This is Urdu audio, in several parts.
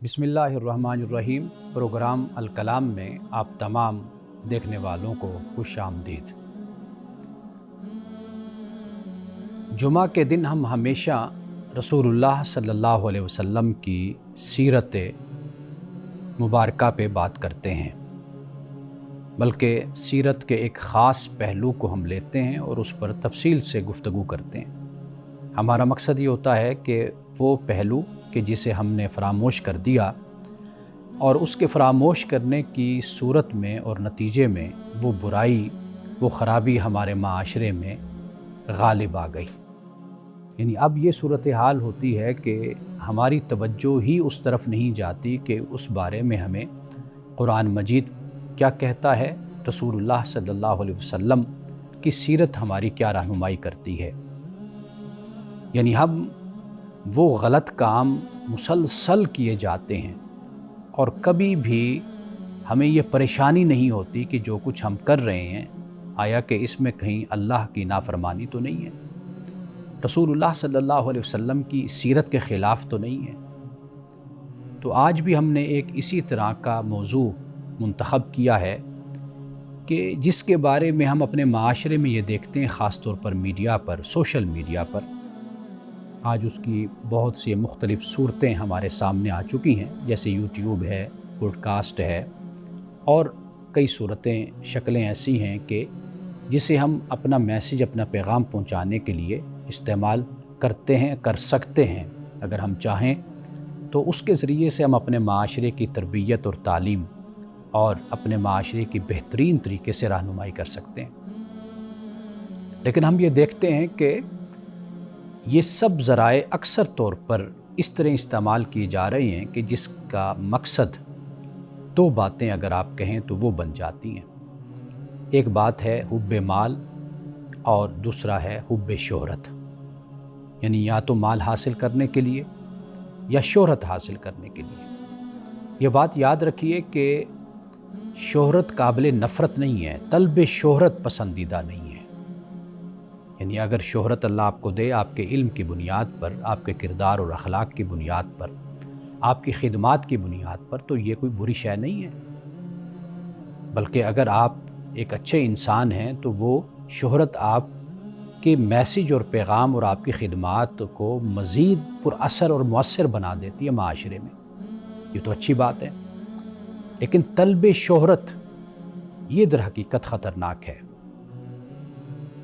بسم اللہ الرحمن الرحیم۔ پروگرام الکلام میں آپ تمام دیکھنے والوں کو خوش آمدید۔ جمعہ کے دن ہم ہمیشہ رسول اللہ صلی اللہ علیہ وسلم کی سیرت مبارکہ پہ بات کرتے ہیں، بلکہ سیرت کے ایک خاص پہلو کو ہم لیتے ہیں اور اس پر تفصیل سے گفتگو کرتے ہیں۔ ہمارا مقصد یہ ہوتا ہے کہ وہ پہلو کہ جسے ہم نے فراموش کر دیا اور اس کے فراموش کرنے کی صورت میں اور نتیجے میں وہ برائی، وہ خرابی ہمارے معاشرے میں غالب آ گئی۔ یعنی اب یہ صورتحال ہوتی ہے کہ ہماری توجہ ہی اس طرف نہیں جاتی کہ اس بارے میں ہمیں قرآن مجید کیا کہتا ہے، رسول اللہ صلی اللہ علیہ وسلم کی سیرت ہماری کیا رہنمائی کرتی ہے۔ یعنی ہم وہ غلط کام مسلسل کیے جاتے ہیں اور کبھی بھی ہمیں یہ پریشانی نہیں ہوتی کہ جو کچھ ہم کر رہے ہیں آیا کہ اس میں کہیں اللہ کی نافرمانی تو نہیں ہے، رسول اللہ صلی اللہ علیہ وسلم کی سیرت کے خلاف تو نہیں ہے۔ تو آج بھی ہم نے ایک اسی طرح کا موضوع منتخب کیا ہے کہ جس کے بارے میں ہم اپنے معاشرے میں یہ دیکھتے ہیں، خاص طور پر میڈیا پر، سوشل میڈیا پر آج اس کی بہت سی مختلف صورتیں ہمارے سامنے آ چکی ہیں، جیسے یوٹیوب ہے، پوڈ کاسٹ ہے، اور کئی صورتیں، شکلیں ایسی ہیں کہ جسے ہم اپنا میسیج، اپنا پیغام پہنچانے کے لیے استعمال کرتے ہیں، کر سکتے ہیں اگر ہم چاہیں تو۔ اس کے ذریعے سے ہم اپنے معاشرے کی تربیت اور تعلیم اور اپنے معاشرے کی بہترین طریقے سے رہنمائی کر سکتے ہیں۔ لیکن ہم یہ دیکھتے ہیں کہ یہ سب ذرائع اکثر طور پر اس طرح استعمال کیے جا رہے ہیں کہ جس کا مقصد دو باتیں اگر آپ کہیں تو وہ بن جاتی ہیں۔ ایک بات ہے حب مال اور دوسرا ہے حب شہرت، یعنی یا تو مال حاصل کرنے کے لیے یا شہرت حاصل کرنے کے لیے۔ یہ بات یاد رکھیے کہ شہرت قابل نفرت نہیں ہے، طلب شہرت پسندیدہ نہیں ہے۔ یعنی اگر شہرت اللہ آپ کو دے آپ کے علم کی بنیاد پر، آپ کے کردار اور اخلاق کی بنیاد پر، آپ کی خدمات کی بنیاد پر، تو یہ کوئی بری شے نہیں ہے۔ بلکہ اگر آپ ایک اچھے انسان ہیں تو وہ شہرت آپ کے میسیج اور پیغام اور آپ کی خدمات کو مزید پر اثر اور مؤثر بنا دیتی ہے معاشرے میں، یہ تو اچھی بات ہے۔ لیکن طلب شہرت یہ در حقیقت خطرناک ہے۔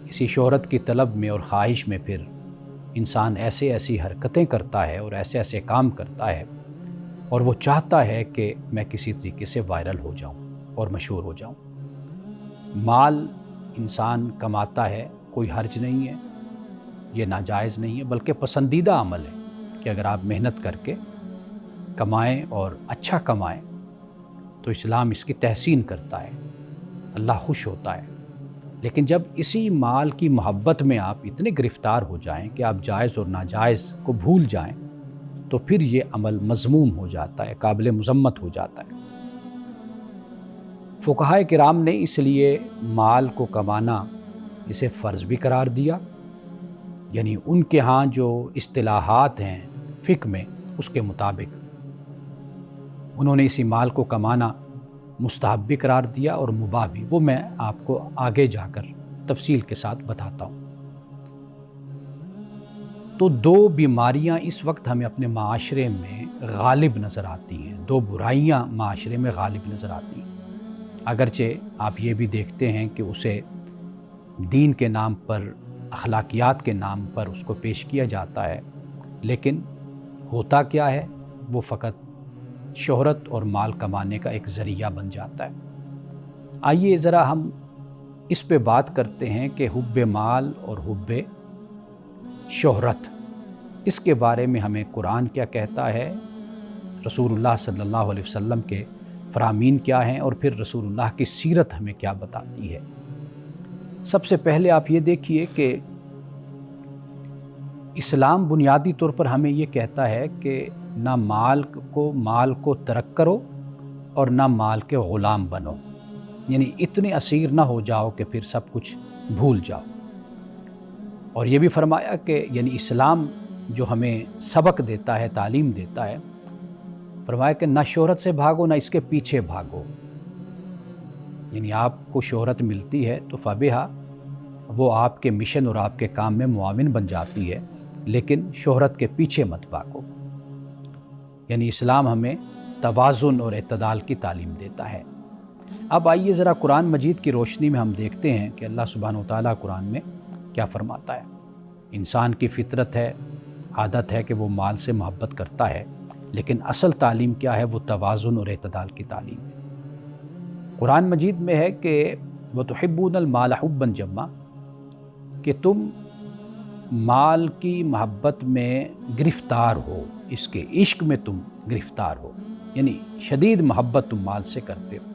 اسی شہرت کی طلب میں اور خواہش میں پھر انسان ایسی حرکتیں کرتا ہے اور ایسے کام کرتا ہے، اور وہ چاہتا ہے کہ میں کسی طریقے سے وائرل ہو جاؤں اور مشہور ہو جاؤں۔ مال انسان کماتا ہے، کوئی حرج نہیں ہے، یہ ناجائز نہیں ہے، بلکہ پسندیدہ عمل ہے کہ اگر آپ محنت کر کے کمائیں اور اچھا کمائیں تو اسلام اس کی تحسین کرتا ہے، اللہ خوش ہوتا ہے۔ لیکن جب اسی مال کی محبت میں آپ اتنے گرفتار ہو جائیں کہ آپ جائز اور ناجائز کو بھول جائیں تو پھر یہ عمل مذموم ہو جاتا ہے، قابل مذمت ہو جاتا ہے۔ فقہائے کرام نے اس لیے مال کو کمانا اسے فرض بھی قرار دیا، یعنی ان کے ہاں جو اصطلاحات ہیں فقہ میں اس کے مطابق انہوں نے اسی مال کو کمانا مستحب بھی قرار دیا اور مباح بھی، وہ میں آپ کو آگے جا کر تفصیل کے ساتھ بتاتا ہوں۔ تو دو بیماریاں اس وقت ہمیں اپنے معاشرے میں غالب نظر آتی ہیں، دو برائیاں معاشرے میں غالب نظر آتی ہیں۔ اگرچہ آپ یہ بھی دیکھتے ہیں کہ اسے دین کے نام پر، اخلاقیات کے نام پر اس کو پیش کیا جاتا ہے، لیکن ہوتا کیا ہے، وہ فقط شہرت اور مال کمانے کا ایک ذریعہ بن جاتا ہے۔ آئیے ذرا ہم اس پہ بات کرتے ہیں کہ حب مال اور حب شہرت، اس کے بارے میں ہمیں قرآن کیا کہتا ہے، رسول اللہ صلی اللہ علیہ وسلم کے فرامین کیا ہیں، اور پھر رسول اللہ کی سیرت ہمیں کیا بتاتی ہے۔ سب سے پہلے آپ یہ دیکھیے کہ اسلام بنیادی طور پر ہمیں یہ کہتا ہے کہ نہ مال کو ترک کرو اور نہ مال کے غلام بنو، یعنی اتنے اسیر نہ ہو جاؤ کہ پھر سب کچھ بھول جاؤ۔ اور یہ بھی فرمایا کہ یعنی اسلام جو ہمیں سبق دیتا ہے، تعلیم دیتا ہے، فرمایا کہ نہ شہرت سے بھاگو نہ اس کے پیچھے بھاگو، یعنی آپ کو شہرت ملتی ہے تو فبہا، وہ آپ کے مشن اور آپ کے کام میں معاون بن جاتی ہے، لیکن شہرت کے پیچھے مت بھاگو۔ یعنی اسلام ہمیں توازن اور اعتدال کی تعلیم دیتا ہے۔ اب آئیے ذرا قرآن مجید کی روشنی میں ہم دیکھتے ہیں کہ اللہ سبحانہ و تعالیٰ قرآن میں کیا فرماتا ہے۔ انسان کی فطرت ہے، عادت ہے کہ وہ مال سے محبت کرتا ہے، لیکن اصل تعلیم کیا ہے؟ وہ توازن اور اعتدال کی تعلیم ہے۔ قرآن مجید میں ہے کہ وَتُحِبُّونَ الْمَالَ حُبًّا جَمًّا، کہ تم مال کی محبت میں گرفتار ہو، اس کے عشق میں تم گرفتار ہو، یعنی شدید محبت تم مال سے کرتے ہو۔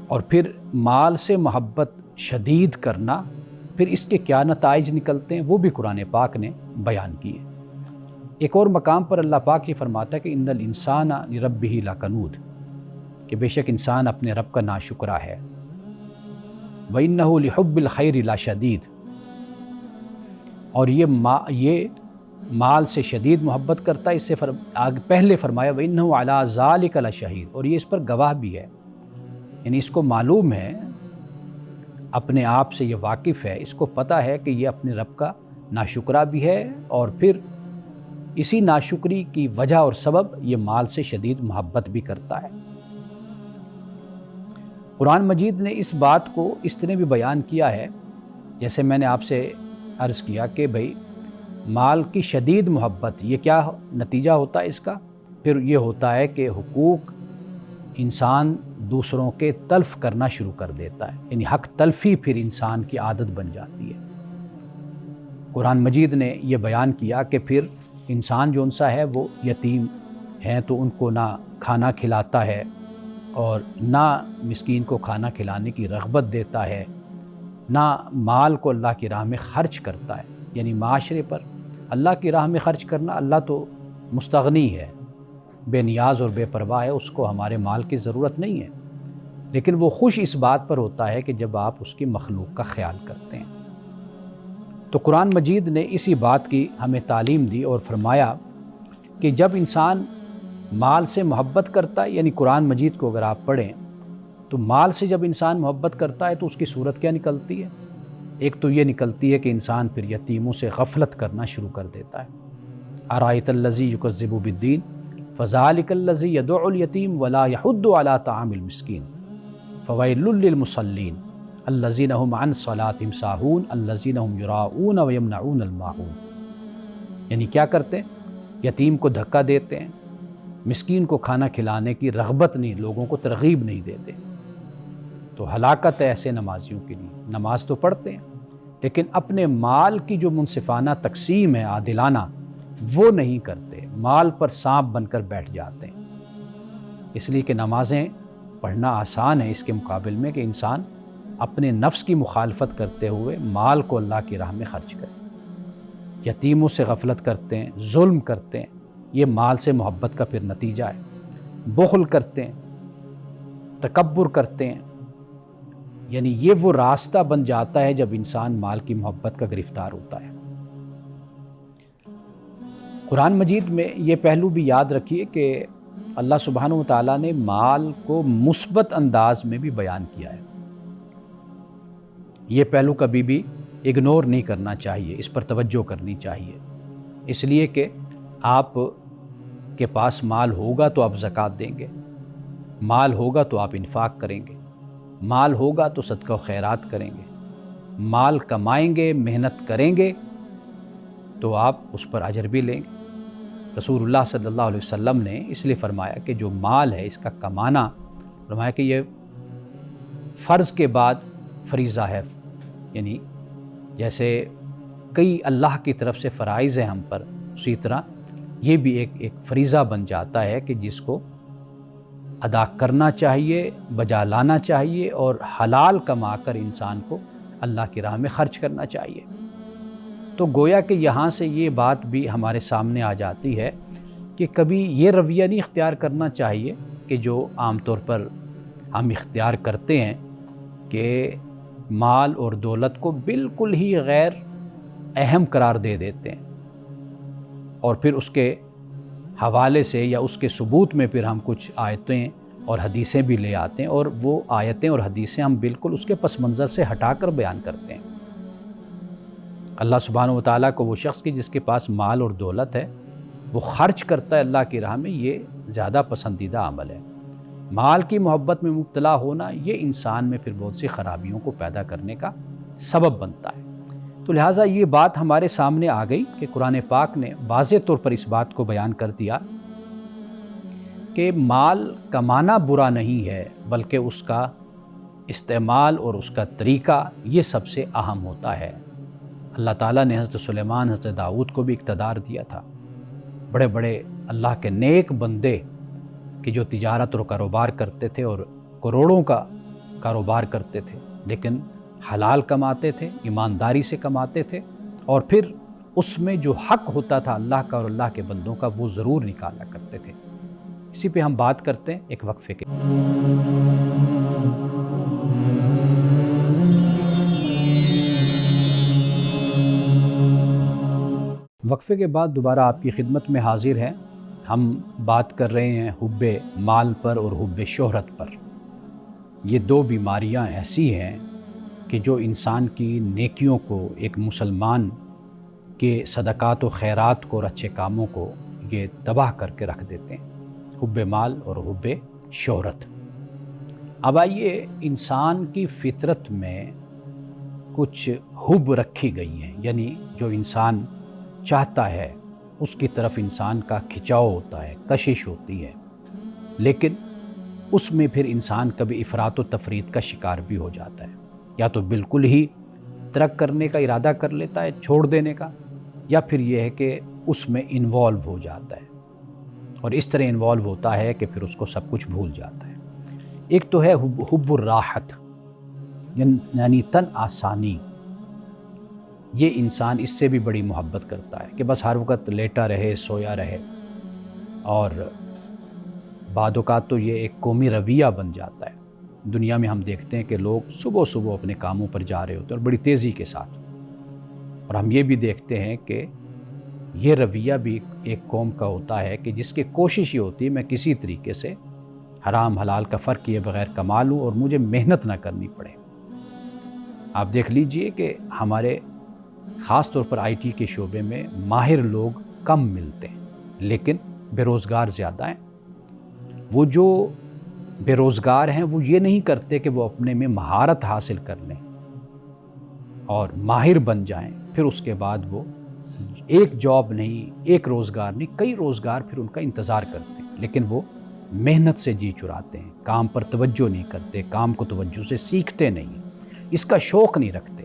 اور پھر مال سے محبت شدید کرنا، پھر اس کے کیا نتائج نکلتے ہیں وہ بھی قرآن پاک نے بیان کیے۔ ایک اور مقام پر اللہ پاک یہ فرماتا ہے کہ ان الانسان لربہ لکنود، کہ بے شک انسان اپنے رب کا ناشکرا ہے۔ وَإِنَّهُ لِحُبِّ الْخَيْرِ لَشَدِيدٌ، اور یہ مال سے شدید محبت کرتا ہے۔ اس سے پہلے فرمایا وَإِنَّهُ عَلَىٰ ذَلِكَ لَشَهِيدٌ، اور یہ اس پر گواہ بھی ہے، یعنی اس کو معلوم ہے، اپنے آپ سے یہ واقف ہے، اس کو پتہ ہے کہ یہ اپنے رب کا ناشکرا بھی ہے، اور پھر اسی ناشکری کی وجہ اور سبب یہ مال سے شدید محبت بھی کرتا ہے۔ قرآن مجید نے اس بات کو اس طرح بھی بیان کیا ہے، جیسے میں نے آپ سے عرض کیا کہ بھئی مال کی شدید محبت، یہ کیا نتیجہ ہوتا ہے اس کا؟ پھر یہ ہوتا ہے کہ حقوق انسان دوسروں کے تلف کرنا شروع کر دیتا ہے، یعنی حق تلفی پھر انسان کی عادت بن جاتی ہے۔ قرآن مجید نے یہ بیان کیا کہ پھر انسان جو انسا ہے وہ یتیم ہیں تو ان کو نہ کھانا کھلاتا ہے، اور نہ مسکین کو کھانا کھلانے کی رغبت دیتا ہے، نہ مال کو اللہ کی راہ میں خرچ کرتا ہے۔ یعنی معاشرے پر اللہ کی راہ میں خرچ کرنا، اللہ تو مستغنی ہے، بے نیاز اور بے پرواہ ہے، اس کو ہمارے مال کی ضرورت نہیں ہے، لیکن وہ خوش اس بات پر ہوتا ہے کہ جب آپ اس کی مخلوق کا خیال کرتے ہیں۔ تو قرآن مجید نے اسی بات کی ہمیں تعلیم دی اور فرمایا کہ جب انسان مال سے محبت کرتا ہے، یعنی قرآن مجید کو اگر آپ پڑھیں تو مال سے جب انسان محبت کرتا ہے تو اس کی صورت کیا نکلتی ہے؟ ایک تو یہ نکلتی ہے کہ انسان پھر یتیموں سے غفلت کرنا شروع کر دیتا ہے۔ ارأیت الذی یکذب بالدین فذلک الذی یدع الیتیم ولا یحض علی طعام المسکین فویل للمصلین الذین هم عن صلاتهم ساہون الذین هم یراؤون ویمنعون الماعون۔ یعنی کیا کرتے ہیں؟ یتیم کو دھکا دیتے ہیں، مسکین کو کھانا کھلانے کی رغبت نہیں، لوگوں کو ترغیب نہیں دیتے۔ تو ہلاکت ہے ایسے نمازیوں کے لیے، نماز تو پڑھتے ہیں لیکن اپنے مال کی جو منصفانہ تقسیم ہے، عادلانہ، وہ نہیں کرتے، مال پر سانپ بن کر بیٹھ جاتے ہیں۔ اس لیے کہ نمازیں پڑھنا آسان ہے اس کے مقابل میں کہ انسان اپنے نفس کی مخالفت کرتے ہوئے مال کو اللہ کی راہ میں خرچ کرے۔ یتیموں سے غفلت کرتے ہیں، ظلم کرتے ہیں، یہ مال سے محبت کا پھر نتیجہ ہے۔ بخل کرتے ہیں، تکبر کرتے ہیں، یعنی یہ وہ راستہ بن جاتا ہے جب انسان مال کی محبت کا گرفتار ہوتا ہے۔ قرآن مجید میں یہ پہلو بھی یاد رکھیے کہ اللہ سبحانہ و تعالیٰ نے مال کو مثبت انداز میں بھی بیان کیا ہے۔ یہ پہلو کبھی بھی اگنور نہیں کرنا چاہیے، اس پر توجہ کرنی چاہیے، اس لیے کہ آپ کے پاس مال ہوگا تو آپ زکوٰۃ دیں گے، مال ہوگا تو آپ انفاق کریں گے، مال ہوگا تو صدقہ و خیرات کریں گے، مال کمائیں گے، محنت کریں گے تو آپ اس پر اجر بھی لیں گے۔ رسول اللہ صلی اللہ علیہ وسلم نے اس لیے فرمایا کہ جو مال ہے اس کا کمانا، فرمایا کہ یہ فرض کے بعد فریضہ ہے، یعنی جیسے کئی اللہ کی طرف سے فرائض ہیں ہم پر، اسی طرح یہ بھی ایک فریضہ بن جاتا ہے کہ جس کو ادا کرنا چاہیے، بجا لانا چاہیے، اور حلال کما کر انسان کو اللہ کی راہ میں خرچ کرنا چاہیے۔ تو گویا کہ یہاں سے یہ بات بھی ہمارے سامنے آ جاتی ہے کہ کبھی یہ رویہ نہیں اختیار کرنا چاہیے کہ جو عام طور پر ہم اختیار کرتے ہیں کہ مال اور دولت کو بالکل ہی غیر اہم قرار دے دیتے ہیں، اور پھر اس کے حوالے سے یا اس کے ثبوت میں پھر ہم کچھ آیتیں اور حدیثیں بھی لے آتے ہیں، اور وہ آیتیں اور حدیثیں ہم بالکل اس کے پس منظر سے ہٹا کر بیان کرتے ہیں۔ اللہ سبحانہ و تعالیٰ کو وہ شخص کی جس کے پاس مال اور دولت ہے، وہ خرچ کرتا ہے اللہ کی راہ میں، یہ زیادہ پسندیدہ عمل ہے۔ مال کی محبت میں مبتلا ہونا یہ انسان میں پھر بہت سی خرابیوں کو پیدا کرنے کا سبب بنتا ہے۔ تو لہٰذا یہ بات ہمارے سامنے آ گئی کہ قرآن پاک نے واضح طور پر اس بات کو بیان کر دیا کہ مال کمانا برا نہیں ہے، بلکہ اس کا استعمال اور اس کا طریقہ یہ سب سے اہم ہوتا ہے۔ اللہ تعالیٰ نے حضرت سلیمان، حضرت داؤد کو بھی اقتدار دیا تھا۔ بڑے بڑے اللہ کے نیک بندے کہ جو تجارت اور کاروبار کرتے تھے اور کروڑوں کا کاروبار کرتے تھے، لیکن حلال کماتے تھے، ایمانداری سے کماتے تھے، اور پھر اس میں جو حق ہوتا تھا اللہ کا اور اللہ کے بندوں کا وہ ضرور نکالا کرتے تھے۔ اسی پہ ہم بات کرتے ہیں ایک وقفے کے۔ وقفے کے بعد دوبارہ آپ کی خدمت میں حاضر ہیں۔ ہم بات کر رہے ہیں حب مال پر اور حب شہرت پر۔ یہ دو بیماریاں ایسی ہیں کہ جو انسان کی نیکیوں کو، ایک مسلمان کے صدقات و خیرات کو اور اچھے کاموں کو یہ تباہ کر کے رکھ دیتے ہیں، حب مال اور حب شہرت۔ اب آئیے، انسان کی فطرت میں کچھ حب رکھی گئی ہیں، یعنی جو انسان چاہتا ہے اس کی طرف انسان کا کھچاؤ ہوتا ہے، کشش ہوتی ہے، لیکن اس میں پھر انسان کبھی افراط و تفریط کا شکار بھی ہو جاتا ہے، یا تو بالکل ہی ترک کرنے کا ارادہ کر لیتا ہے، چھوڑ دینے کا، یا پھر یہ ہے کہ اس میں انوالو ہو جاتا ہے، اور اس طرح انوالو ہوتا ہے کہ پھر اس کو سب کچھ بھول جاتا ہے۔ ایک تو ہے حب الراحت، یعنی تن آسانی۔ یہ انسان اس سے بھی بڑی محبت کرتا ہے کہ بس ہر وقت لیٹا رہے، سویا رہے، اور بعد اوقات تو یہ ایک قومی رویہ بن جاتا ہے۔ دنیا میں ہم دیکھتے ہیں کہ لوگ صبح صبح اپنے کاموں پر جا رہے ہوتے ہیں اور بڑی تیزی کے ساتھ، اور ہم یہ بھی دیکھتے ہیں کہ یہ رویہ بھی ایک قوم کا ہوتا ہے کہ جس کی کوشش یہ ہوتی ہے میں کسی طریقے سے حرام حلال کا فرق کیے بغیر کما لوں اور مجھے محنت نہ کرنی پڑے۔ آپ دیکھ لیجئے کہ ہمارے خاص طور پر آئی ٹی کے شعبے میں ماہر لوگ کم ملتے ہیں، لیکن بے روزگار زیادہ ہیں۔ وہ جو بے روزگار ہیں وہ یہ نہیں کرتے کہ وہ اپنے میں مہارت حاصل کر لیں اور ماہر بن جائیں، پھر اس کے بعد وہ ایک جاب نہیں، ایک روزگار نہیں، کئی روزگار پھر ان کا انتظار کرتے ہیں، لیکن وہ محنت سے جی چراتے ہیں، کام پر توجہ نہیں کرتے، کام کو توجہ سے سیکھتے نہیں، اس کا شوق نہیں رکھتے۔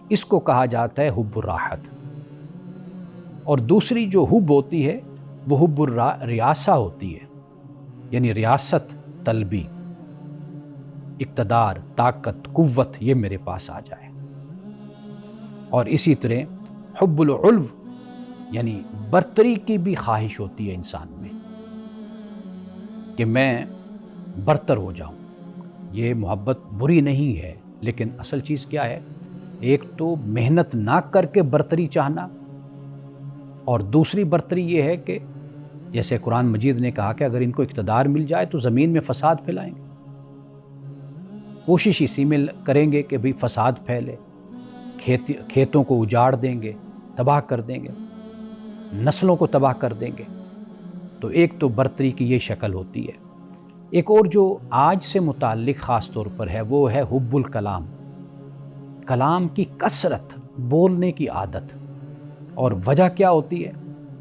اس کو کہا جاتا ہے حب الراحت۔ اور دوسری جو حب ہوتی ہے وہ حب الریاسہ ہوتی ہے، یعنی ریاست طلبی، اقتدار، طاقت، قوت، یہ میرے پاس آ جائے۔ اور اسی طرح حب العلو، یعنی برتری کی بھی خواہش ہوتی ہے انسان میں کہ میں برتر ہو جاؤں۔ یہ محبت بری نہیں ہے، لیکن اصل چیز کیا ہے؟ ایک تو محنت نہ کر کے برتری چاہنا، اور دوسری برتری یہ ہے کہ جیسے قرآن مجید نے کہا کہ اگر ان کو اقتدار مل جائے تو زمین میں فساد پھیلائیں گے، کوشش اسی میں کریں گے کہ بھی فساد پھیلے، کھیتوں کو اجاڑ دیں گے، تباہ کر دیں گے، نسلوں کو تباہ کر دیں گے۔ تو ایک تو برتری کی یہ شکل ہوتی ہے۔ ایک اور جو آج سے متعلق خاص طور پر ہے وہ ہے حب الکلام، کلام کی کثرت، بولنے کی عادت۔ اور وجہ کیا ہوتی ہے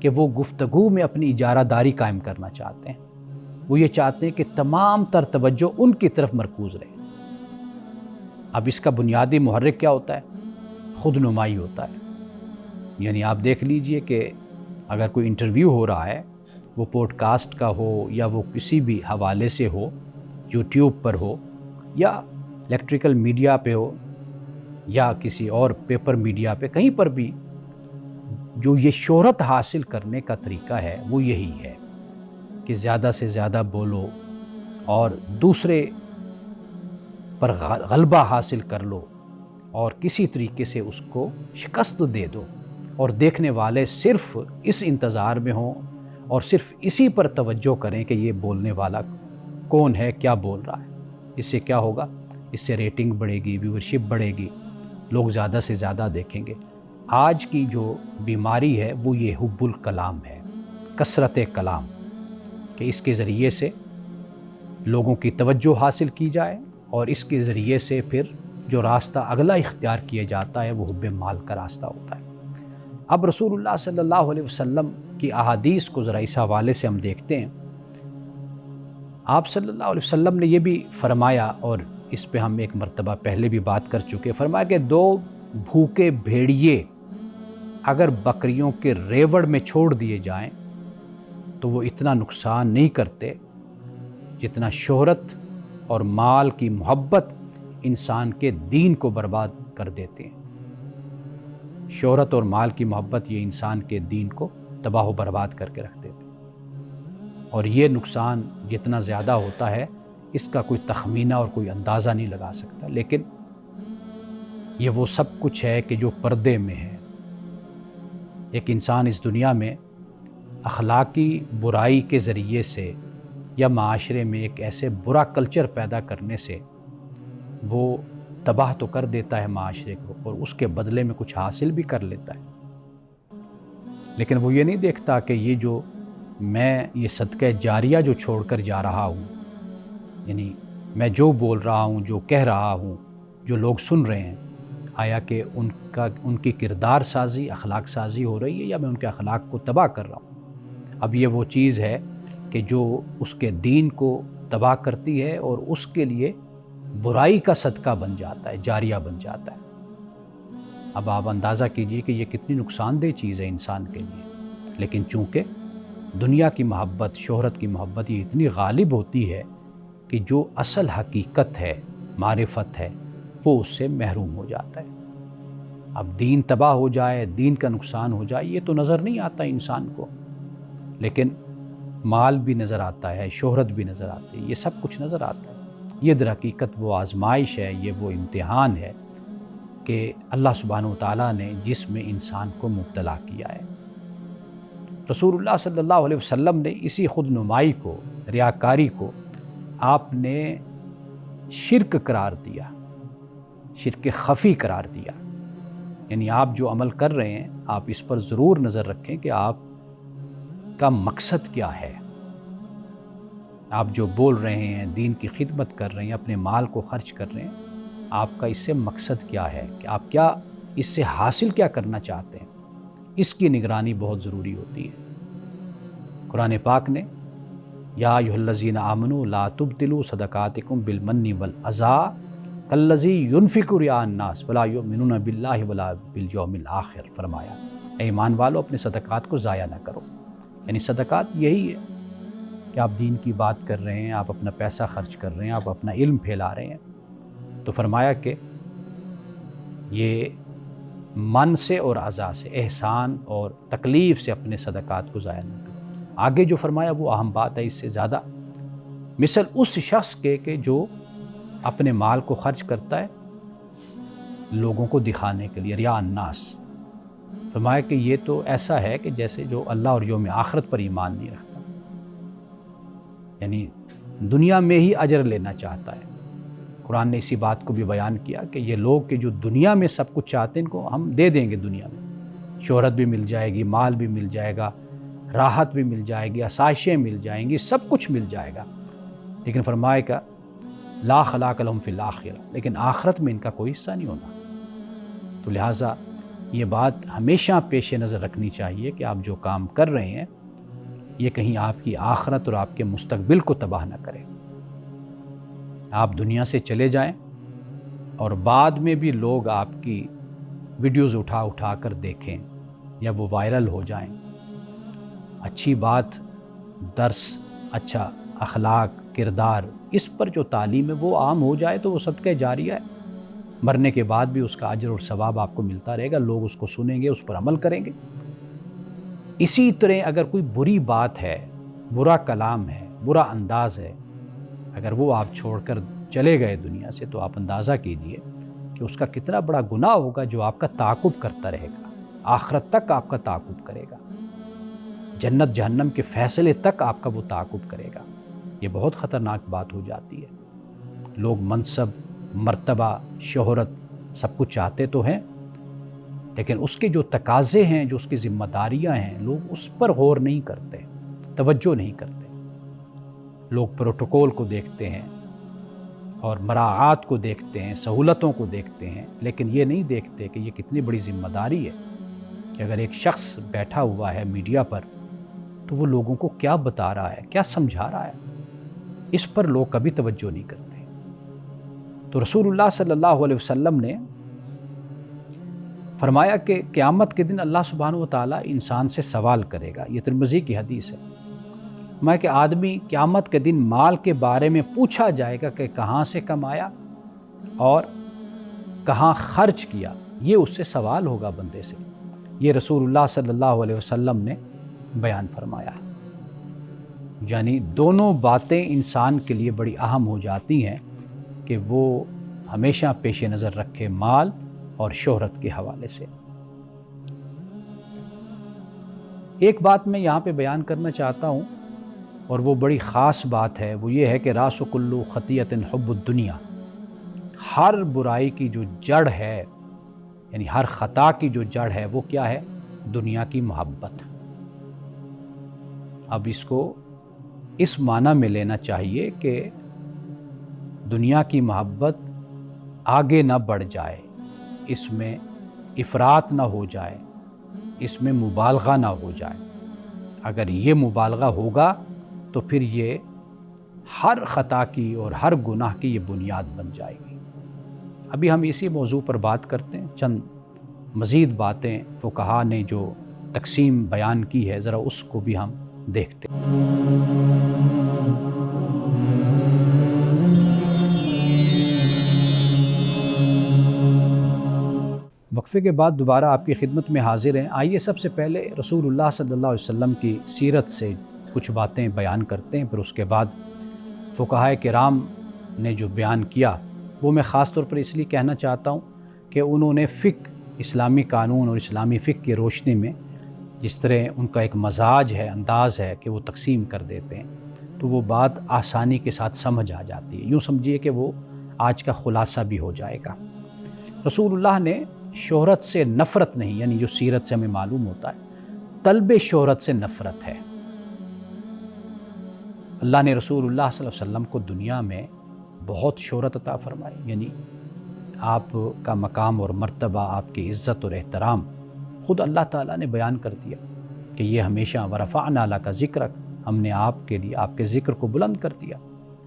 کہ وہ گفتگو میں اپنی اجارہ داری قائم کرنا چاہتے ہیں۔ وہ یہ چاہتے ہیں کہ تمام تر توجہ ان کی طرف مرکوز رہے۔ اب اس کا بنیادی محرک کیا ہوتا ہے؟ خود نمائی ہوتا ہے۔ یعنی آپ دیکھ لیجئے کہ اگر کوئی انٹرویو ہو رہا ہے، وہ پوڈ کاسٹ کا ہو یا وہ کسی بھی حوالے سے ہو، یوٹیوب پر ہو یا الیکٹریکل میڈیا پہ ہو یا کسی اور پیپر میڈیا پہ، کہیں پر بھی جو یہ شہرت حاصل کرنے کا طریقہ ہے وہ یہی ہے کہ زیادہ سے زیادہ بولو اور دوسرے پر غلبہ حاصل کر لو اور کسی طریقے سے اس کو شکست دے دو، اور دیکھنے والے صرف اس انتظار میں ہوں اور صرف اسی پر توجہ کریں کہ یہ بولنے والا کون ہے، کیا بول رہا ہے۔ اس سے کیا ہوگا؟ اس سے ریٹنگ بڑھے گی، ویورشپ بڑھے گی، لوگ زیادہ سے زیادہ دیکھیں گے۔ آج کی جو بیماری ہے وہ یہ حب الکلام ہے، کثرت کلام، کہ اس کے ذریعے سے لوگوں کی توجہ حاصل کی جائے اور اس کے ذریعے سے پھر جو راستہ اگلا اختیار کیا جاتا ہے وہ حب مال کا راستہ ہوتا ہے۔ اب رسول اللہ صلی اللہ علیہ وسلم کی احادیث کو ذرا اس حوالے سے ہم دیکھتے ہیں۔ آپ صلی اللہ علیہ وسلم نے یہ بھی فرمایا، اور اس پہ ہم ایک مرتبہ پہلے بھی بات کر چکے، فرمایا کہ 2 بھوکے بھیڑیے اگر بکریوں کے ریوڑ میں چھوڑ دیے جائیں تو وہ اتنا نقصان نہیں کرتے جتنا شہرت اور مال کی محبت انسان کے دین کو برباد کر دیتے ہیں۔ شہرت اور مال کی محبت یہ انسان کے دین کو تباہ و برباد کر کے رکھ دیتے ہیں، اور یہ نقصان جتنا زیادہ ہوتا ہے اس کا کوئی تخمینہ اور کوئی اندازہ نہیں لگا سکتا، لیکن یہ وہ سب کچھ ہے کہ جو پردے میں ہے۔ ایک انسان اس دنیا میں اخلاقی برائی کے ذریعے سے یا معاشرے میں ایک ایسے برا کلچر پیدا کرنے سے وہ تباہ تو کر دیتا ہے معاشرے کو، اور اس کے بدلے میں کچھ حاصل بھی کر لیتا ہے، لیکن وہ یہ نہیں دیکھتا کہ یہ جو میں یہ صدقہ جاریہ جو چھوڑ کر جا رہا ہوں، یعنی میں جو بول رہا ہوں، جو کہہ رہا ہوں، جو لوگ سن رہے ہیں، آیا کہ ان کی کردار سازی، اخلاق سازی ہو رہی ہے، یا میں ان کے اخلاق کو تباہ کر رہا ہوں۔ اب یہ وہ چیز ہے کہ جو اس کے دین کو تباہ کرتی ہے اور اس کے لیے برائی کا صدقہ بن جاتا ہے، جاریہ بن جاتا ہے۔ اب آپ اندازہ کیجئے کہ یہ کتنی نقصان دہ چیز ہے انسان کے لیے، لیکن چونکہ دنیا کی محبت، شہرت کی محبت یہ اتنی غالب ہوتی ہے کہ جو اصل حقیقت ہے، معرفت ہے، وہ اس سے محروم ہو جاتا ہے۔ اب دین تباہ ہو جائے، دین کا نقصان ہو جائے، یہ تو نظر نہیں آتا انسان کو، لیکن مال بھی نظر آتا ہے، شہرت بھی نظر آتی ہے، یہ سب کچھ نظر آتا ہے۔ یہ در حقیقت وہ آزمائش ہے، یہ وہ امتحان ہے کہ اللہ سبحانہ وتعالیٰ نے جس میں انسان کو مبتلا کیا ہے۔ رسول اللہ صلی اللہ علیہ وسلم نے اسی خود نمائی کو، ریاکاری کو آپ نے شرک قرار دیا، شرک خفی قرار دیا۔ یعنی آپ جو عمل کر رہے ہیں آپ اس پر ضرور نظر رکھیں کہ آپ کا مقصد کیا ہے۔ آپ جو بول رہے ہیں، دین کی خدمت کر رہے ہیں، اپنے مال کو خرچ کر رہے ہیں، آپ کا اس سے مقصد کیا ہے، کہ آپ کیا اس سے حاصل کیا کرنا چاہتے ہیں، اس کی نگرانی بہت ضروری ہوتی ہے۔ قرآن پاک نے یا ایھا الذین آمنوا لا تبطلوا صدقاتکم بالمن والعزا کالذی ينفق رئاء الناس ولا یؤمنون باللہ ولا بالیوم الآخر فرمایا، اے ایمان والو اپنے صدقات کو ضائع نہ کرو۔ یعنی صدقات یہی ہے کہ آپ دین کی بات کر رہے ہیں، آپ اپنا پیسہ خرچ کر رہے ہیں، آپ اپنا علم پھیلا رہے ہیں، تو فرمایا کہ یہ من سے اور عزا سے، احسان اور تکلیف سے اپنے صدقات کو ضائع نہ کرو۔ آگے جو فرمایا وہ اہم بات ہے اس سے زیادہ، مثل اس شخص کے کہ جو اپنے مال کو خرچ کرتا ہے لوگوں کو دکھانے کے لیے، ریا الناس، فرمایا کہ یہ تو ایسا ہے کہ جیسے جو اللہ اور یوم آخرت پر ایمان نہیں رکھتا، یعنی دنیا میں ہی اجر لینا چاہتا ہے۔ قرآن نے اسی بات کو بھی بیان کیا کہ یہ لوگ کہ جو دنیا میں سب کچھ چاہتے ہیں ان کو ہم دے دیں گے، دنیا میں شہرت بھی مل جائے گی، مال بھی مل جائے گا، راحت بھی مل جائے گی، آسائشیں مل جائیں گی، سب کچھ مل جائے گا، لیکن فرمائے کہ لا خلاق لہم فی الآخرہ، لیکن آخرت میں ان کا کوئی حصہ نہیں ہونا۔ تو لہٰذا یہ بات ہمیشہ پیش نظر رکھنی چاہیے کہ آپ جو کام کر رہے ہیں یہ کہیں آپ کی آخرت اور آپ کے مستقبل کو تباہ نہ کرے۔ آپ دنیا سے چلے جائیں اور بعد میں بھی لوگ آپ کی ویڈیوز اٹھا اٹھا کر دیکھیں یا وہ وائرل ہو جائیں، اچھی بات، درس، اچھا اخلاق، کردار، اس پر جو تعلیم ہے وہ عام ہو جائے تو وہ صدقہ جاریہ ہے، مرنے کے بعد بھی اس کا اجر اور ثواب آپ کو ملتا رہے گا، لوگ اس کو سنیں گے، اس پر عمل کریں گے۔ اسی طرح اگر کوئی بری بات ہے، برا کلام ہے، برا انداز ہے، اگر وہ آپ چھوڑ کر چلے گئے دنیا سے تو آپ اندازہ کیجئے کہ اس کا کتنا بڑا گناہ ہوگا جو آپ کا تعاقب کرتا رہے گا، آخرت تک آپ کا تعاقب کرے گا۔ جنت جہنم کے فیصلے تک آپ کا وہ تعاقب کرے گا۔ یہ بہت خطرناک بات ہو جاتی ہے۔ لوگ منصب، مرتبہ، شہرت سب کچھ چاہتے تو ہیں، لیکن اس کے جو تقاضے ہیں، جو اس کی ذمہ داریاں ہیں، لوگ اس پر غور نہیں کرتے، توجہ نہیں کرتے۔ لوگ پروٹوکول کو دیکھتے ہیں اور مراعات کو دیکھتے ہیں، سہولتوں کو دیکھتے ہیں، لیکن یہ نہیں دیکھتے کہ یہ کتنی بڑی ذمہ داری ہے کہ اگر ایک شخص بیٹھا ہوا ہے میڈیا پر تو وہ لوگوں کو کیا بتا رہا ہے، کیا سمجھا رہا ہے، اس پر لوگ کبھی توجہ نہیں کرتے۔ تو رسول اللہ صلی اللہ علیہ وسلم نے فرمایا کہ قیامت کے دن اللہ سبحانہ و تعالیٰ انسان سے سوال کرے گا۔ یہ ترمذی کی حدیث ہے کہ آدمی قیامت کے دن مال کے بارے میں پوچھا جائے گا کہ کہاں سے کمایا اور کہاں خرچ کیا، یہ اس سے سوال ہوگا بندے سے۔ یہ رسول اللہ صلی اللہ علیہ وسلم نے بیان فرمایا۔ یعنی دونوں باتیں انسان کے لیے بڑی اہم ہو جاتی ہیں کہ وہ ہمیشہ پیش نظر رکھے، مال اور شہرت کے حوالے سے۔ ایک بات میں یہاں پہ بیان کرنا چاہتا ہوں، اور وہ بڑی خاص بات ہے، وہ یہ ہے کہ راس کل خطیۃ حب الدنیا، ہر برائی کی جو جڑ ہے، یعنی ہر خطا کی جو جڑ ہے وہ کیا ہے؟ دنیا کی محبت۔ اب اس کو اس معنی میں لینا چاہیے کہ دنیا کی محبت آگے نہ بڑھ جائے، اس میں افراط نہ ہو جائے، اس میں مبالغہ نہ ہو جائے۔ اگر یہ مبالغہ ہوگا تو پھر یہ ہر خطا کی اور ہر گناہ کی یہ بنیاد بن جائے گی۔ ابھی ہم اسی موضوع پر بات کرتے ہیں، چند مزید باتیں فقہا نے جو تقسیم بیان کی ہے ذرا اس کو بھی ہم دیکھتے ہیں۔ وقفے کے بعد دوبارہ آپ کی خدمت میں حاضر ہیں۔ آئیے سب سے پہلے رسول اللہ صلی اللہ علیہ وسلم کی سیرت سے کچھ باتیں بیان کرتے ہیں، پھر اس کے بعد فقہائے کرام نے جو بیان کیا وہ میں خاص طور پر اس لیے کہنا چاہتا ہوں کہ انہوں نے فقہ، اسلامی قانون اور اسلامی فقہ کی روشنی میں جس طرح ان کا ایک مزاج ہے، انداز ہے کہ وہ تقسیم کر دیتے ہیں، تو وہ بات آسانی کے ساتھ سمجھ آ جاتی ہے۔ یوں سمجھیے کہ وہ آج کا خلاصہ بھی ہو جائے گا۔ رسول اللہ نے شہرت سے نفرت نہیں، یعنی جو سیرت سے ہمیں معلوم ہوتا ہے، طلب شہرت سے نفرت ہے۔ اللہ نے رسول اللہ صلی اللہ علیہ وسلم کو دنیا میں بہت شہرت عطا فرمائی، یعنی آپ کا مقام اور مرتبہ، آپ کی عزت اور احترام خود اللہ تعالیٰ نے بیان کر دیا کہ یہ ہمیشہ ورفعنا لک ذکرک، ہم نے آپ کے لیے آپ کے ذکر کو بلند کر دیا۔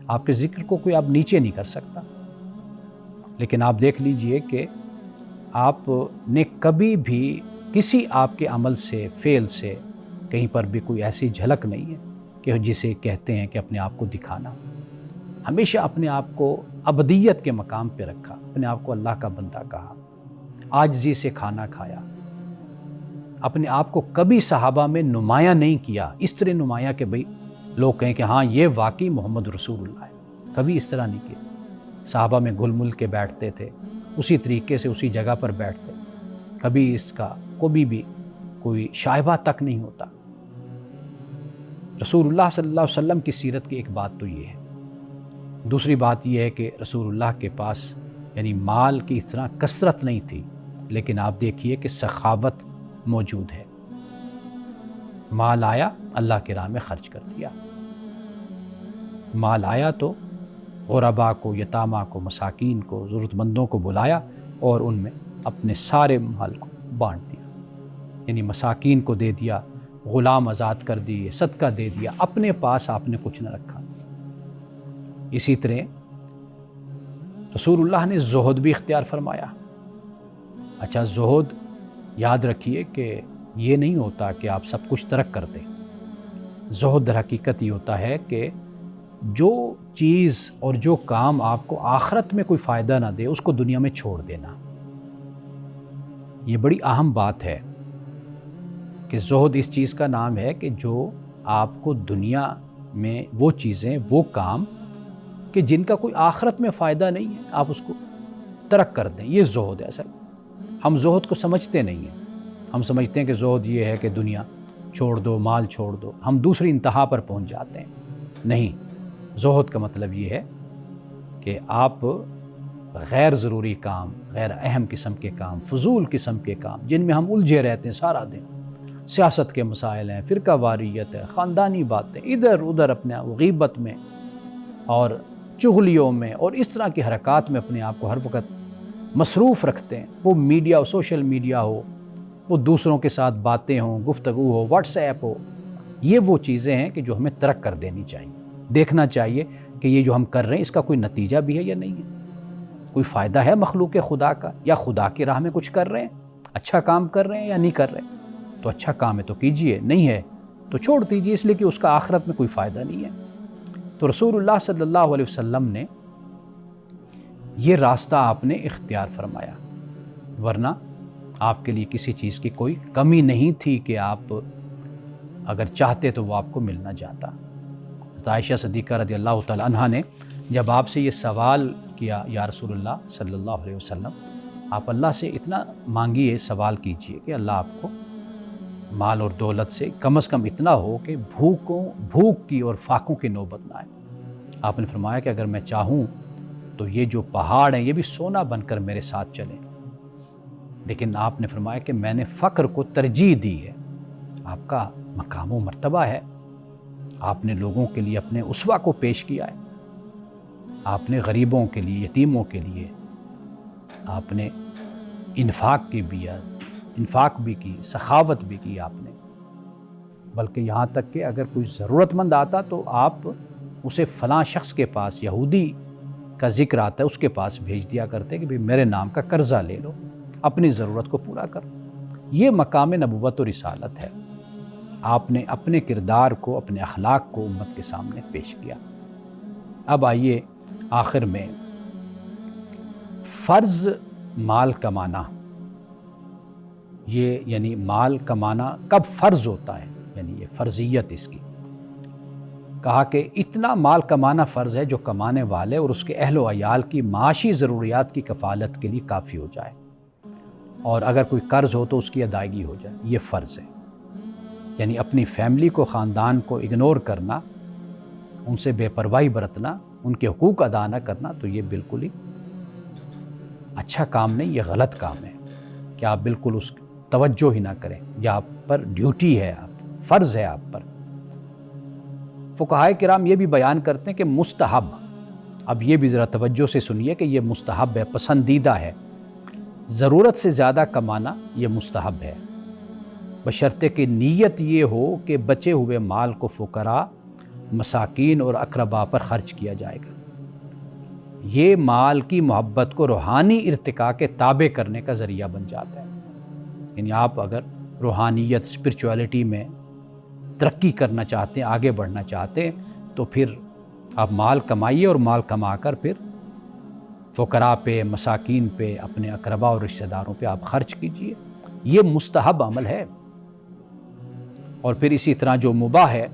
آپ کے ذکر کو کوئی آپ نیچے نہیں کر سکتا۔ لیکن آپ دیکھ لیجئے کہ آپ نے کبھی بھی کسی آپ کے عمل سے، فعل سے کہیں پر بھی کوئی ایسی جھلک نہیں ہے کہ جسے کہتے ہیں کہ اپنے آپ کو دکھانا۔ ہمیشہ اپنے آپ کو ابدیت کے مقام پہ رکھا، اپنے آپ کو اللہ کا بندہ کہا، عاجزی سے کھانا کھایا، اپنے آپ کو کبھی صحابہ میں نمایاں نہیں کیا، اس طرح نمایاں کہ بھئی لوگ کہیں کہ ہاں یہ واقعی محمد رسول اللہ ہے، کبھی اس طرح نہیں کیا۔ صحابہ میں گھل مل کے بیٹھتے تھے، اسی طریقے سے اسی جگہ پر بیٹھتے، کبھی اس کا کبھی بھی کوئی شائبہ تک نہیں ہوتا۔ رسول اللہ صلی اللہ علیہ وسلم کی سیرت کی ایک بات تو یہ ہے۔ دوسری بات یہ ہے کہ رسول اللہ کے پاس یعنی مال کی اتنا کثرت نہیں تھی، لیکن آپ دیکھیے کہ سخاوت موجود ہے۔ مال آیا اللہ کی راہ میں خرچ کر دیا، مال آیا تو غربا کو، یتامہ کو، مساکین کو، ضرورت مندوں کو بلایا اور ان میں اپنے سارے مال کو بانٹ دیا، یعنی مساکین کو دے دیا، غلام آزاد کر دیے، صدقہ دے دیا، اپنے پاس آپ نے کچھ نہ رکھا۔ اسی طرح رسول اللہ نے زہد بھی اختیار فرمایا۔ اچھا، زہد یاد رکھیے کہ یہ نہیں ہوتا کہ آپ سب کچھ ترک کر دیں۔ زہد در حقیقت یہ ہوتا ہے کہ جو چیز اور جو کام آپ کو آخرت میں کوئی فائدہ نہ دے اس کو دنیا میں چھوڑ دینا۔ یہ بڑی اہم بات ہے کہ زہد اس چیز کا نام ہے کہ جو آپ کو دنیا میں وہ چیزیں، وہ کام کہ جن کا کوئی آخرت میں فائدہ نہیں ہے آپ اس کو ترک کر دیں، یہ زہد ہے۔ اصل ہم زہد کو سمجھتے نہیں ہیں، ہم سمجھتے ہیں کہ زہد یہ ہے کہ دنیا چھوڑ دو، مال چھوڑ دو، ہم دوسری انتہا پر پہنچ جاتے ہیں۔ نہیں، زہد کا مطلب یہ ہے کہ آپ غیر ضروری کام، غیر اہم قسم کے کام، فضول قسم کے کام جن میں ہم الجھے رہتے ہیں سارا دن، سیاست کے مسائل ہیں، فرقہ واریت ہے، خاندانی باتیں، ادھر ادھر اپنے غیبت میں اور چغلیوں میں اور اس طرح کی حرکات میں اپنے آپ کو ہر وقت مصروف رکھتے ہیں۔ وہ میڈیا، سوشل میڈیا ہو، وہ دوسروں کے ساتھ باتیں ہوں، گفتگو ہو، واٹس ایپ ہو، یہ وہ چیزیں ہیں کہ جو ہمیں ترک کر دینی چاہیے۔ دیکھنا چاہیے کہ یہ جو ہم کر رہے ہیں اس کا کوئی نتیجہ بھی ہے یا نہیں ہے، کوئی فائدہ ہے مخلوق خدا کا، یا خدا کی راہ میں کچھ کر رہے ہیں، اچھا کام کر رہے ہیں یا نہیں کر رہے۔ تو اچھا کام ہے تو کیجئے، نہیں ہے تو چھوڑ دیجئے، اس لیے کہ اس کا آخرت میں کوئی فائدہ نہیں ہے۔ تو رسول اللہ صلی اللہ علیہ وسلم نے یہ راستہ آپ نے اختیار فرمایا، ورنہ آپ کے لیے کسی چیز کی کوئی کمی نہیں تھی کہ آپ اگر چاہتے تو وہ آپ کو مل نہ جاتا۔ عائشہ صدیقہ رضی اللہ تعالی عنہا نے جب آپ سے یہ سوال کیا، یا رسول اللہ صلی اللہ علیہ وسلم آپ اللہ سے اتنا مانگیے، سوال کیجئے کہ اللہ آپ کو مال اور دولت سے کم از کم اتنا ہو کہ بھوک کی اور فاقوں کی نوبت نہ آئے۔ آپ نے فرمایا کہ اگر میں چاہوں تو یہ جو پہاڑ ہیں یہ بھی سونا بن کر میرے ساتھ چلیں، لیکن آپ نے فرمایا کہ میں نے فقر کو ترجیح دی ہے۔ آپ کا مقام و مرتبہ ہے، آپ نے لوگوں کے لیے اپنے اسوہ کو پیش کیا ہے، آپ نے غریبوں کے لیے، یتیموں کے لیے آپ نے انفاق بھی کی، سخاوت بھی کی آپ نے، بلکہ یہاں تک کہ اگر کوئی ضرورت مند آتا تو آپ اسے فلاں شخص کے پاس، یہودی کا ذکر آتا ہے، اس کے پاس بھیج دیا کرتے کہ بھی میرے نام کا قرضہ لے لو، اپنی ضرورت کو پورا کرو۔ یہ مقام نبوت و رسالت ہے۔ آپ نے اپنے کردار کو، اپنے اخلاق کو امت کے سامنے پیش کیا۔ اب آئیے آخر میں فرض مال کمانا، یہ یعنی مال کمانا کب فرض ہوتا ہے، یعنی یہ فرضیت اس کی۔ کہا کہ اتنا مال کمانا فرض ہے جو کمانے والے اور اس کے اہل و عیال کی معاشی ضروریات کی کفالت کے لیے کافی ہو جائے، اور اگر کوئی قرض ہو تو اس کی ادائیگی ہو جائے، یہ فرض ہے۔ یعنی اپنی فیملی کو، خاندان کو اگنور کرنا، ان سے بے پرواہی برتنا، ان کے حقوق ادا نہ کرنا، تو یہ بالکل ہی اچھا کام نہیں، یہ غلط کام ہے کہ آپ بالکل اس توجہ ہی نہ کریں، یہ آپ پر ڈیوٹی ہے، فرض ہے آپ پر۔ فقہائے کرام یہ بھی بیان کرتے ہیں کہ مستحب، اب یہ بھی ذرا توجہ سے سنیے کہ یہ مستحب ہے، پسندیدہ ہے، ضرورت سے زیادہ کمانا یہ مستحب ہے، بشرطے کہ نیت یہ ہو کہ بچے ہوئے مال کو فقراء، مساکین اور اقرباء پر خرچ کیا جائے گا۔ یہ مال کی محبت کو روحانی ارتقاء کے تابع کرنے کا ذریعہ بن جاتا ہے۔ یعنی آپ اگر روحانیت، اسپرچولیٹی میں ترقی کرنا چاہتے ہیں، آگے بڑھنا چاہتے ہیں، تو پھر آپ مال کمائیے اور مال کما کر پھر فقراء پہ، مساکین پہ، اپنے اقرباء اور رشتہ داروں پہ آپ خرچ کیجئے، یہ مستحب عمل ہے۔ اور پھر اسی طرح جو مباح ہے،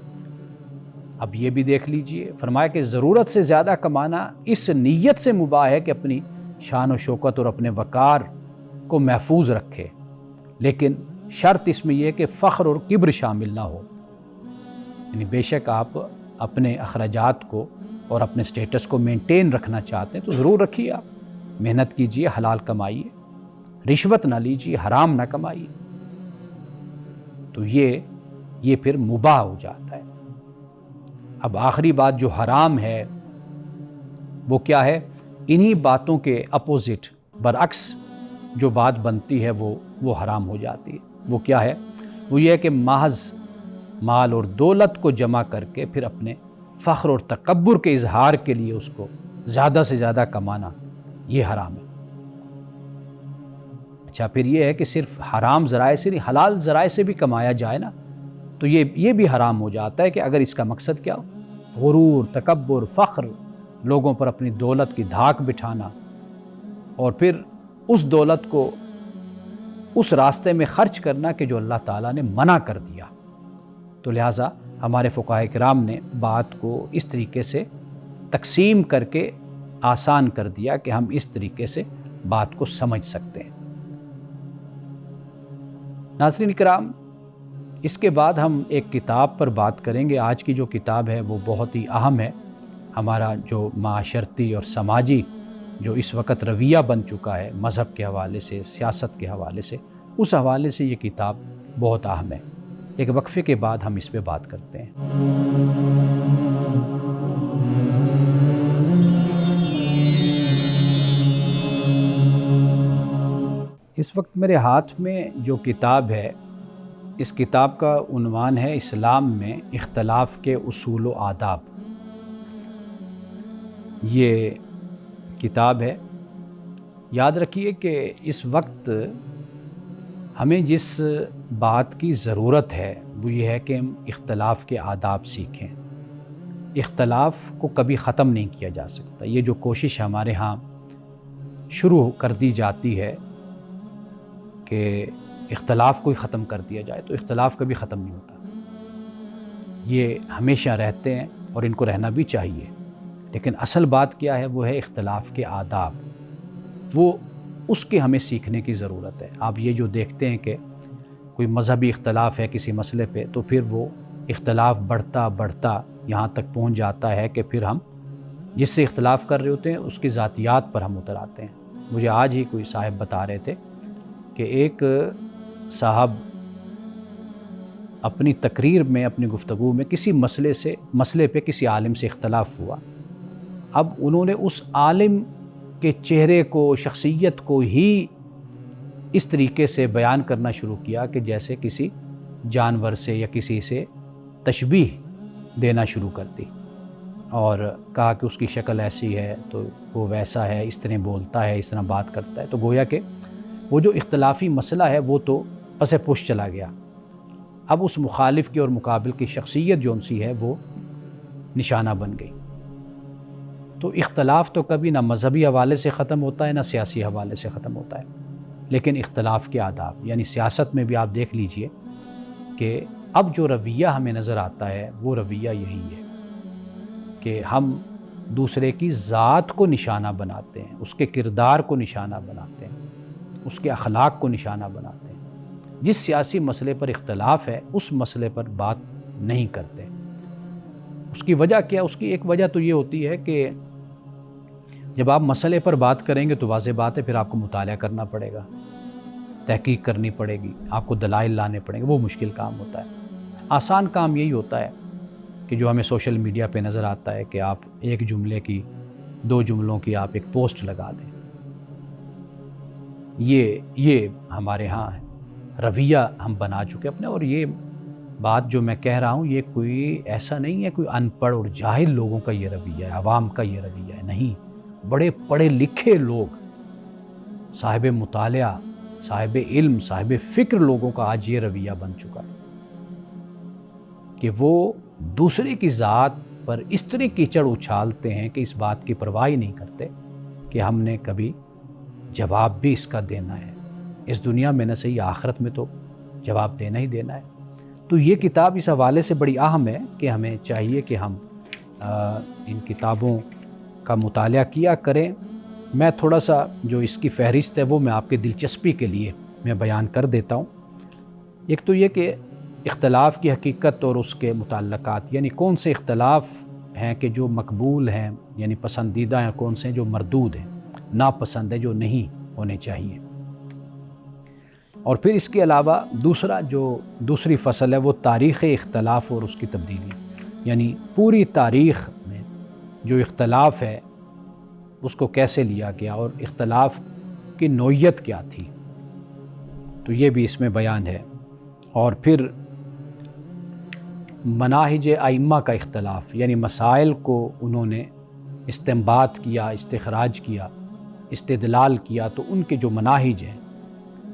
اب یہ بھی دیکھ لیجئے، فرمایا کہ ضرورت سے زیادہ کمانا اس نیت سے مباح ہے کہ اپنی شان و شوکت اور اپنے وقار کو محفوظ رکھے، لیکن شرط اس میں یہ کہ فخر اور کبر شامل نہ ہو۔ یعنی بے شک آپ اپنے اخراجات کو اور اپنے سٹیٹس کو مینٹین رکھنا چاہتے ہیں تو ضرور رکھیے، آپ محنت کیجئے، حلال کمائیے، رشوت نہ لیجئے، حرام نہ کمائیے، تو یہ پھر مباح ہو جاتا ہے۔ اب آخری بات جو حرام ہے وہ کیا ہے؟ انہی باتوں کے اپوزٹ، برعکس جو بات بنتی ہے وہ حرام ہو جاتی ہے۔ وہ کیا ہے؟ وہ یہ ہے کہ محض مال اور دولت کو جمع کر کے پھر اپنے فخر اور تکبر کے اظہار کے لیے اس کو زیادہ سے زیادہ کمانا، یہ حرام ہے۔ اچھا، پھر یہ ہے کہ صرف حرام ذرائع سے نہیں، حلال ذرائع سے بھی کمایا جائے نا، تو یہ بھی حرام ہو جاتا ہے کہ اگر اس کا مقصد کیا ہو؟ غرور، تکبر، فخر، لوگوں پر اپنی دولت کی دھاک بٹھانا، اور پھر اس دولت کو اس راستے میں خرچ کرنا کہ جو اللہ تعالیٰ نے منع کر دیا۔ تو لہٰذا ہمارے فقہائے کرام نے بات کو اس طریقے سے تقسیم کر کے آسان کر دیا کہ ہم اس طریقے سے بات کو سمجھ سکتے ہیں۔ ناظرین کرام، اس کے بعد ہم ایک کتاب پر بات کریں گے۔ آج کی جو کتاب ہے وہ بہت ہی اہم ہے، ہمارا جو معاشرتی اور سماجی جو اس وقت رویہ بن چکا ہے مذہب کے حوالے سے، سیاست کے حوالے سے، اس حوالے سے یہ کتاب بہت اہم ہے۔ ایک وقفے کے بعد ہم اس پہ بات کرتے ہیں۔ اس وقت میرے ہاتھ میں جو کتاب ہے، اس کتاب کا عنوان ہے اسلام میں اختلاف کے اصول و آداب۔ یہ کتاب ہے، یاد رکھیے کہ اس وقت ہمیں جس بات کی ضرورت ہے وہ یہ ہے کہ ہم اختلاف کے آداب سیکھیں۔ اختلاف کو کبھی ختم نہیں کیا جا سکتا۔ یہ جو کوشش ہمارے ہاں شروع کر دی جاتی ہے کہ اختلاف کو ہی ختم کر دیا جائے، تو اختلاف کبھی ختم نہیں ہوتا۔ یہ ہمیشہ رہتے ہیں اور ان کو رہنا بھی چاہیے، لیکن اصل بات کیا ہے؟ وہ ہے اختلاف کے آداب۔ وہ اس کے ہمیں سیکھنے کی ضرورت ہے۔ آپ یہ جو دیکھتے ہیں کہ کوئی مذہبی اختلاف ہے کسی مسئلے پہ، تو پھر وہ اختلاف بڑھتا بڑھتا یہاں تک پہنچ جاتا ہے کہ پھر ہم جس سے اختلاف کر رہے ہوتے ہیں اس کی ذاتیات پر ہم اتر آتے ہیں۔ مجھے آج ہی کوئی صاحب بتا رہے تھے کہ ایک صاحب اپنی تقریر میں، اپنی گفتگو میں کسی مسئلے پہ کسی عالم سے اختلاف ہوا۔ اب انہوں نے اس عالم کے چہرے کو، شخصیت کو ہی اس طریقے سے بیان کرنا شروع کیا کہ جیسے کسی جانور سے یا کسی سے تشبیہ دینا شروع کر دی، اور کہا کہ اس کی شکل ایسی ہے تو وہ ویسا ہے، اس طرح بولتا ہے، اس طرح بات کرتا ہے۔ تو گویا کہ وہ جو اختلافی مسئلہ ہے وہ تو پس پش چلا گیا۔ اب اس مخالف کی اور مقابل کی شخصیت جو ان سی ہے وہ نشانہ بن گئی۔ تو اختلاف تو کبھی نہ مذہبی حوالے سے ختم ہوتا ہے، نہ سیاسی حوالے سے ختم ہوتا ہے، لیکن اختلاف کے آداب، یعنی سیاست میں بھی آپ دیکھ لیجئے کہ اب جو رویہ ہمیں نظر آتا ہے وہ رویہ یہی ہے کہ ہم دوسرے کی ذات کو نشانہ بناتے ہیں، اس کے کردار کو نشانہ بناتے ہیں، اس کے اخلاق کو نشانہ بناتے ہیں۔ جس سیاسی مسئلے پر اختلاف ہے اس مسئلے پر بات نہیں کرتے۔ اس کی وجہ کیا؟ اس کی ایک وجہ تو یہ ہوتی ہے کہ جب آپ مسئلے پر بات کریں گے تو واضح بات ہے پھر آپ کو مطالعہ کرنا پڑے گا، تحقیق کرنی پڑے گی، آپ کو دلائل لانے پڑیں گے۔ وہ مشکل کام ہوتا ہے۔ آسان کام یہی ہوتا ہے کہ جو ہمیں سوشل میڈیا پہ نظر آتا ہے کہ آپ ایک جملے کی، 2 جملوں کی آپ ایک پوسٹ لگا دیں۔ یہ ہمارے ہاں ہے، رویہ ہم بنا چکے اپنے۔ اور یہ بات جو میں کہہ رہا ہوں یہ کوئی ایسا نہیں ہے کوئی ان پڑھ اور جاہل لوگوں کا یہ رویہ ہے، عوام کا یہ رویہ ہے، نہیں۔ بڑے پڑھے لکھے لوگ، صاحب مطالعہ، صاحب علم، صاحب فکر لوگوں کا آج یہ رویہ بن چکا ہے کہ وہ دوسرے کی ذات پر اس طرح کیچڑ اچھالتے ہیں کہ اس بات کی پرواہ ہی نہیں کرتے کہ ہم نے کبھی جواب بھی اس کا دینا ہے، اس دنیا میں نہ صحیح آخرت میں تو جواب دینا ہی دینا ہے۔ تو یہ کتاب اس حوالے سے بڑی اہم ہے کہ ہمیں چاہیے کہ ہم ان کتابوں کا مطالعہ کیا کریں۔ میں تھوڑا سا جو اس کی فہرست ہے وہ میں آپ کے دلچسپی کے لیے میں بیان کر دیتا ہوں۔ ایک تو یہ کہ اختلاف کی حقیقت اور اس کے متعلقات، یعنی کون سے اختلاف ہیں کہ جو مقبول ہیں یعنی پسندیدہ ہیں، کون سے ہیں جو مردود ہیں، ناپسند ہیں، جو نہیں ہونے چاہیے۔ اور پھر اس کے علاوہ دوسری فصل ہے وہ تاریخ اختلاف اور اس کی تبدیلی، یعنی پوری تاریخ میں جو اختلاف ہے اس کو کیسے لیا گیا اور اختلاف کی نوعیت کیا تھی، تو یہ بھی اس میں بیان ہے۔ اور پھر مناہج ائمہ کا اختلاف، یعنی مسائل کو انہوں نے استنباط کیا، استخراج کیا، استدلال کیا، تو ان کے جو مناہج ہیں،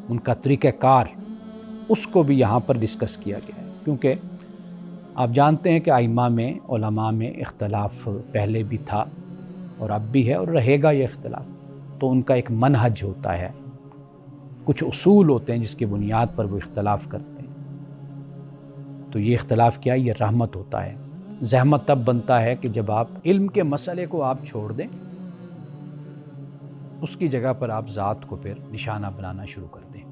ان کا طریقہ کار، اس کو بھی یہاں پر ڈسکس کیا گیا ہے۔ کیونکہ آپ جانتے ہیں کہ ائمہ میں، علماء میں اختلاف پہلے بھی تھا اور اب بھی ہے اور رہے گا یہ اختلاف۔ تو ان کا ایک منہج ہوتا ہے، کچھ اصول ہوتے ہیں جس کی بنیاد پر وہ اختلاف کرتے ہیں۔ تو یہ اختلاف کیا ہے؟ یہ رحمت ہوتا ہے۔ زحمت تب بنتا ہے کہ جب آپ علم کے مسئلے کو آپ چھوڑ دیں، اس کی جگہ پر آپ ذات کو پھر نشانہ بنانا شروع کر دیں۔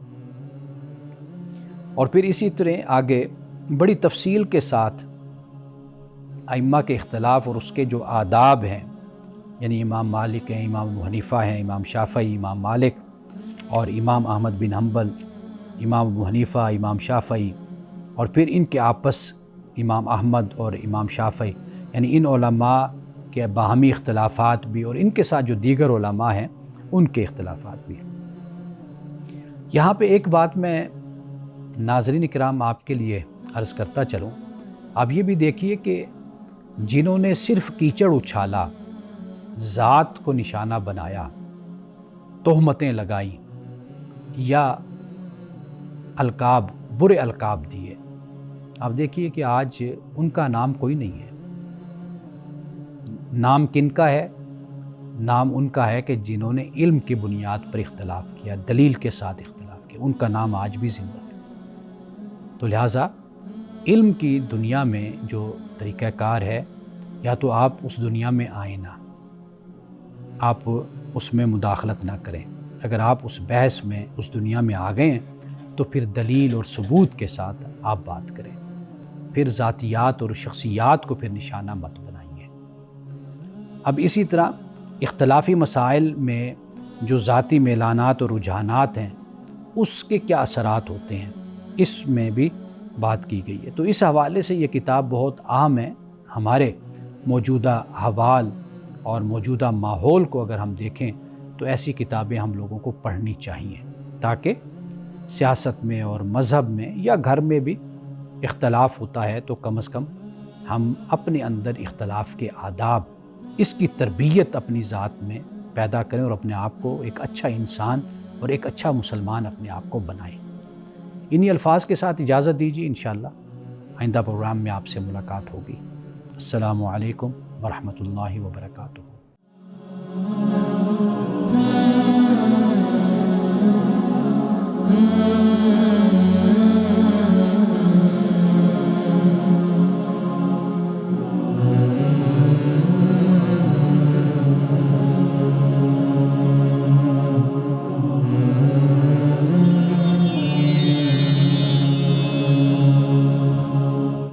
اور پھر اسی طرح آگے بڑی تفصیل کے ساتھ ائمہ کے اختلاف اور اس کے جو آداب ہیں، یعنی امام مالک ہیں، امام ابو حنیفہ ہیں، امام شافعی، امام مالک اور امام احمد بن حنبل، امام ابو حنیفہ، امام شافعی، اور پھر ان کے آپس امام احمد اور امام شافعی، یعنی ان علماء کے باہمی اختلافات بھی اور ان کے ساتھ جو دیگر علماء ہیں ان کے اختلافات بھی ہیں۔ یہاں پہ ایک بات میں ناظرین کرام آپ کے لیے عرض کرتا چلوں، آپ یہ بھی دیکھیے کہ جنہوں نے صرف کیچڑ اچھالا، ذات کو نشانہ بنایا، تہمتیں لگائیں یا القاب، برے القاب دیے، آپ دیکھیے کہ آج ان کا نام کوئی نہیں ہے۔ نام کن کا ہے؟ نام ان کا ہے کہ جنہوں نے علم کی بنیاد پر اختلاف کیا، دلیل کے ساتھ اختلاف کیا، ان کا نام آج بھی زندہ ہے۔ تو لہٰذا علم کی دنیا میں جو طریقہ کار ہے، یا تو آپ اس دنیا میں آئیں نہ، آپ اس میں مداخلت نہ کریں۔ اگر آپ اس بحث میں، اس دنیا میں آ گئے ہیں تو پھر دلیل اور ثبوت کے ساتھ آپ بات کریں، پھر ذاتیات اور شخصیات کو پھر نشانہ مت بنائیے۔ اب اسی طرح اختلافی مسائل میں جو ذاتی میلانات اور رجحانات ہیں، اس کے کیا اثرات ہوتے ہیں، اس میں بھی بات کی گئی ہے۔ تو اس حوالے سے یہ کتاب بہت اہم ہے۔ ہمارے موجودہ احوال اور موجودہ ماحول کو اگر ہم دیکھیں تو ایسی کتابیں ہم لوگوں کو پڑھنی چاہیے، تاکہ سیاست میں اور مذہب میں یا گھر میں بھی اختلاف ہوتا ہے تو کم از کم ہم اپنے اندر اختلاف کے آداب، اس کی تربیت اپنی ذات میں پیدا کریں اور اپنے آپ کو ایک اچھا انسان اور ایک اچھا مسلمان اپنے آپ کو بنائیں۔ انہی الفاظ کے ساتھ اجازت دیجیے، انشاءاللہ آئندہ پروگرام میں آپ سے ملاقات ہوگی۔ السلام علیکم ورحمۃ اللہ وبرکاتہ۔